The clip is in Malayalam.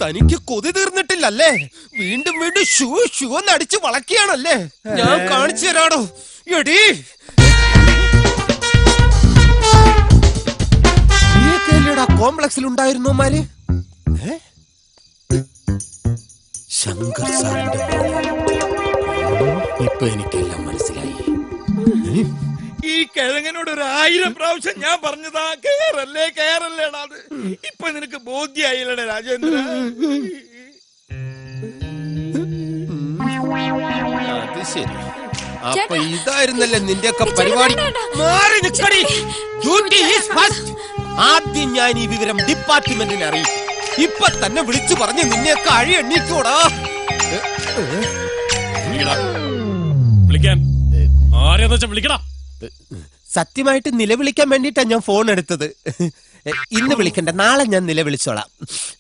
തനിക്ക് കൊതി തീർന്നിട്ടില്ലല്ലേ? വീണ്ടും വീണ്ടും ഷൂ നടിച്ച് വളക്കിയാണല്ലേ? ഞാൻ കാണിച്ചു തരാടോ. എടീ കോംപ്ലക്സിൽ ഉണ്ടായിരുന്നോമാര് ശങ്കർ സാറിന്റെ ഇപ്പൊ എനിക്കെല്ലാം മനസ്സിലായി. ഈ കിഴങ്ങനോട് 1000 പ്രാവശ്യം ഞാൻ പറഞ്ഞതാ കേറല്ലേടാ. അത് ഇപ്പൊ നിനക്ക് ബോധ്യായില്ലടേ രാജേന്ദ്ര. അത് ശരി. അപ്പൊ ഇതായിരുന്നല്ലേ നിന്റെയൊക്കെ പരിപാടി. മാറി നിൽക്കടി. Duty is first. ആദ്യം ഞാൻ ഈ വിവരം ഡിപ്പാർട്ട്മെന്റിനെ അറിയിക്കും. ഇപ്പൊ തന്നെ വിളിച്ചു പറഞ്ഞ് നിന്നെയൊക്കെ അഴി എണ്ണീക്കോടാ. വിളിക്കാൻ ആരെന്ന് വെച്ചാ വിളിക്കടാ. സത്യമായിട്ട് നിലവിളിക്കാൻ വേണ്ടിട്ടാ ഞാൻ ഫോൺ എടുത്തത്. ഇന്ന് വിളിക്കണ്ട, നാളെ ഞാൻ നിലവിളിച്ചോളാം.